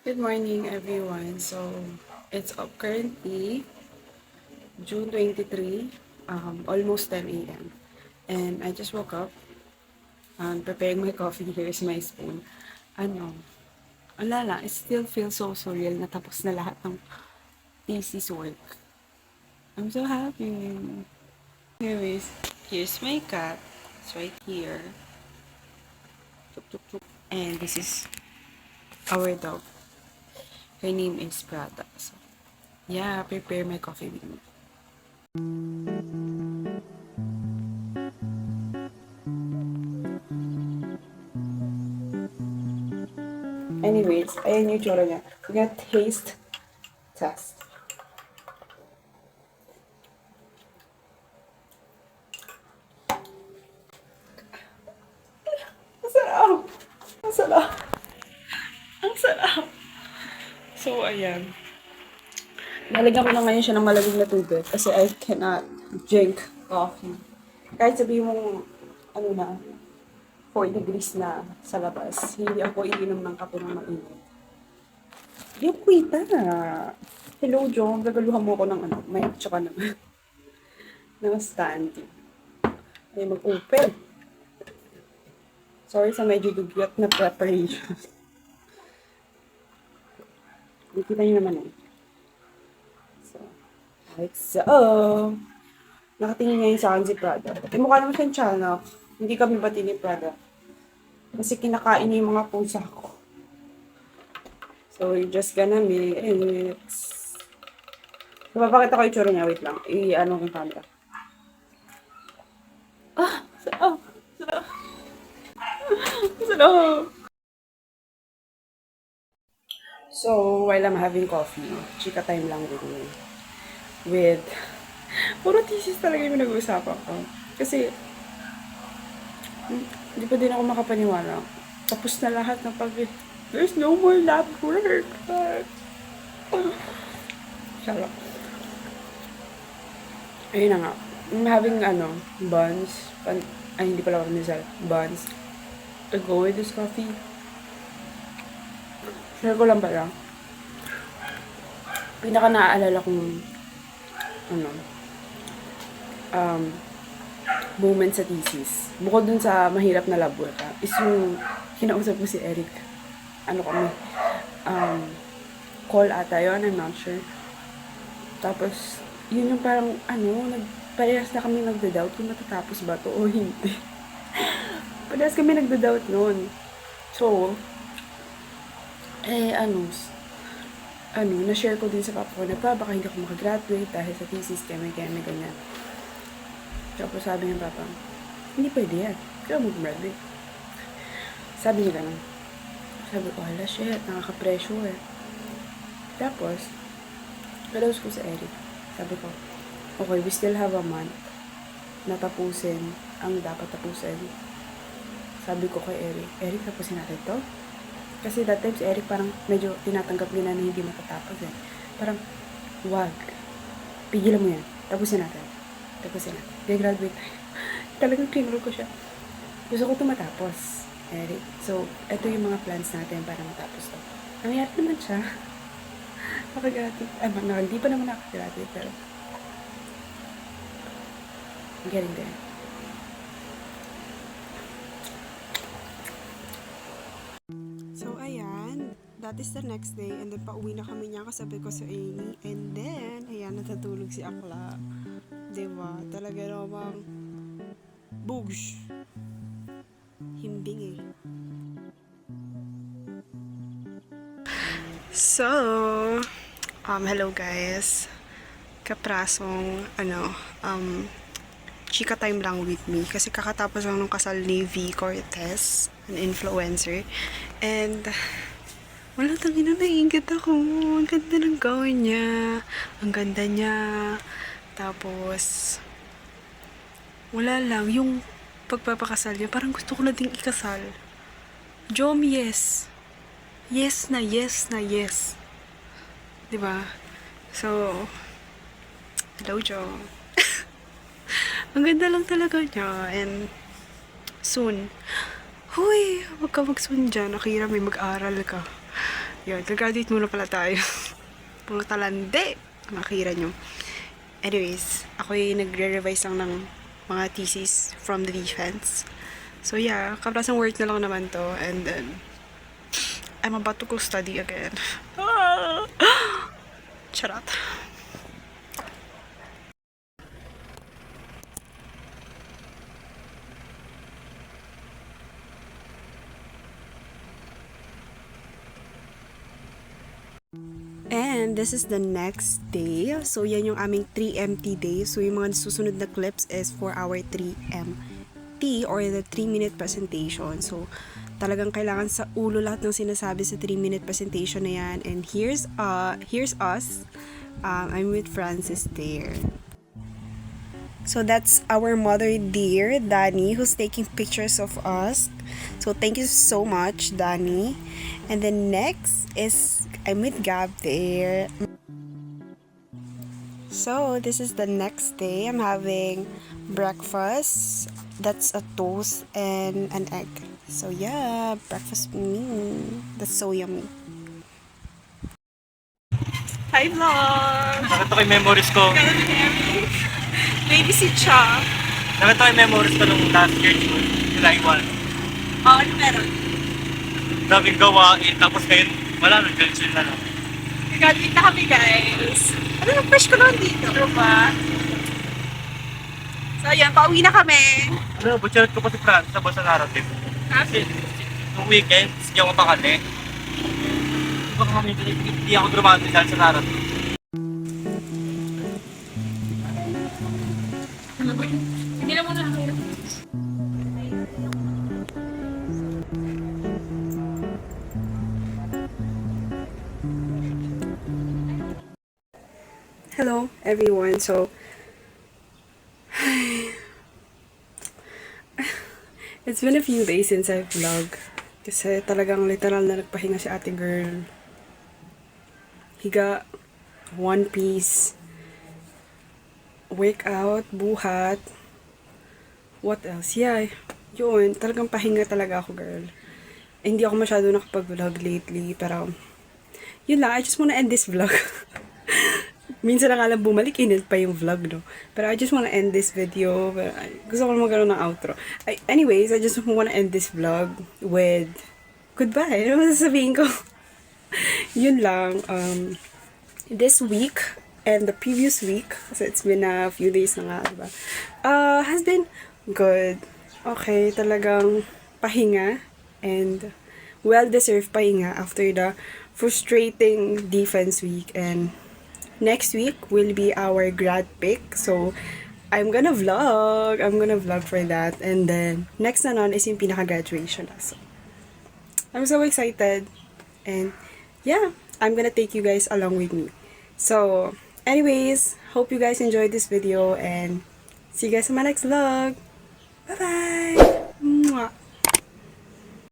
Good morning, everyone. So, it's up currently June 23, almost 10 a.m. And I just woke up, preparing my coffee. Here's my spoon. Ano, alala, it still feels so surreal na tapos na lahat ng thesis work. I'm so happy. Anyways, here's my cat. It's right here. Chup, chup, chup. And this is our dog. Her name is Prada. So, yeah, prepare my coffee with me. Anyways, ayan yung tsura niya. We're gonna taste test. Ang sarap! Ang sarap! Ang sarap! So, ayan. Nalagyan ko na ngayon siya ng malamig na tubig kasi I cannot drink coffee. Kahit sabihin mong, ano na, 4 degrees na sa labas, hindi ako iinom ng kape ng mainit. Yung kuwita na. Hello, John. Gagaluhan mo ako ng ano, may tsaka naman. ng standing. Ay, mag-open. Sorry sa medyo dugyot na preparation. Nakita niyo naman eh. So, like so. Nakatingin ngayon sa akin si Prada. Eh, mukha naman siyang tiyanak. Hindi kami bati ni Prada. Kasi kinakain niya yung mga pusa ko. So, we're just gonna mix. Mapapakita ko yung tsura niya. Wait lang. I-ano ko yung camera. Sarap! Sarap! Sarap! So, while I'm having coffee, chika time lang with me. With, puro thesis talaga yung nag-uusapan ko. Kasi, hindi pa din ako makapaniwala. Tapos na lahat ng there's no more lab work. Sarap. Ayun na nga. I'm having, buns. Ay, hindi pala ako misal. Buns. To go with this coffee. Share ko lang pala. Pinaka naaalala kong, moment sa thesis. Bukod dun sa mahirap na lab work, is yung kinausap ko si Eric. Ano kami? Call ata yun, I'm not sure. Tapos, yun yung parang, parehas na kami nagda-doubt kung matatapos ba to o hindi. Parehas kami nagda-doubt noon. So, na-share ko din sa papa ko na baka hindi ako makagraduate dahil sa thesis, kaya ganyan. Tapos sabi ng papa, hindi pwede yan. Kaya mo graduate. Sabi niya ganun. Sabi ko, hala shit, nakaka-pressure. Tapos, kalaus ko sa Eric. Sabi ko, okay, we still have a month na tapusin ang dapat tapusin. Sabi ko kay Eric, tapusin natin to? Kasi that time si Eric parang medyo tinatanggap nila na hindi matatapos eh. Parang, wag. Pigilan mo yan. Tapusin natin. Graduate tayo. Talagang kinuro ko siya. Gusto ko tumatapos, Eric. So, ito yung mga plans natin para matapos to. Nangyari naman siya. Nakagraduate. Hindi pa naman nakagraduate, pero I'm getting there. So, ayan. That is the next day. And then, pauwi na kami niya kasabi ko sa Amy. And then, ayan, natutulog si Akla. Diba? Talaga namang boosh. Himbing eh. So, hello guys. Kaprasong, chika time lang with me. Kasi kakatapos lang nung kasal ni V. Cortez, an influencer. And, wala tangina, naiingit ako. Ang ganda ng gawin niya. Ang ganda niya. Tapos, wala lang. Yung pagpapakasal niya, parang gusto ko na ding ikasal. Jom, yes. Yes na yes. Diba? So, hello, Jom. Ang ganda lang talaga niya. And, soon. Huy, wag ka mag-soon dyan. Akira, may mag-aral ka. Yun, gagraduate muna pala tayo. Puro talande. Makikira nyo. Anyways, ako yung nagre-revise lang ng mga thesis from the defense. So yeah, kaprasang work na lang naman to. And then, I'm about to go study again. Charot. And this is the next day. So, yan yung aming 3MT day. So, yung mga susunod na clips is for our 3MT or the 3-minute presentation. So, talagang kailangan sa ulo lahat ng sinasabi sa 3-minute presentation na yan. And here's us. I'm with Francis there. So, that's our mother dear, Dani, who's taking pictures of us. So, thank you so much, Dani. And then next is, I'm with Gab there. So, this is the next day. I'm having breakfast. That's a toast and an egg. So, yeah, breakfast with me. That's so yummy. Hi, vlog! Nakita ko yung memories ko. Baby si Cha. Nakita ko yung memories ko nung last year, July 1. Oh, ano meron? Daming gawain, tapos ngayon, wala nang chill na lang. Nag-admit na kami, guys. Ano yung fresh ko lang dito? Ano ba? So, ayan, pauwi na kami. Ano, butcherot ko pa si Fran sa basa narrative. Kasi, nung weekend, hindi ako mapakali. Hindi ako dramatic sa narrative. Hindi na muna ako. Hello everyone. So it's been a few days since I vlog. Kasi talagang literal na nagpahinga si ate girl. Higa, one piece, workout, buhat. What else? Yeah, yun. Talagang pahinga talaga ako, girl. Hindi ako masyado nakapag-vlog lately, pero yun lang. I just wanna end this vlog. Minsan na nga lang bumalik, init pa yung vlog, no? Pero I just wanna end this video. Pero, gusto ko magkaroon ng outro. Anyways, I just wanna end this vlog with goodbye. Ano masasabihin ko? Yun lang. This week and the previous week, kasi it's been a few days na nga, diba? Has been good. Okay, talagang pahinga and well-deserved pahinga after the frustrating defense week. And next week will be our grad pick. So, I'm gonna vlog. For that. And then, next na nun is yung pinaka-graduation na. So, I'm so excited. And, yeah, I'm gonna take you guys along with me. So, anyways, hope you guys enjoyed this video and see you guys in my next vlog. Bye-bye!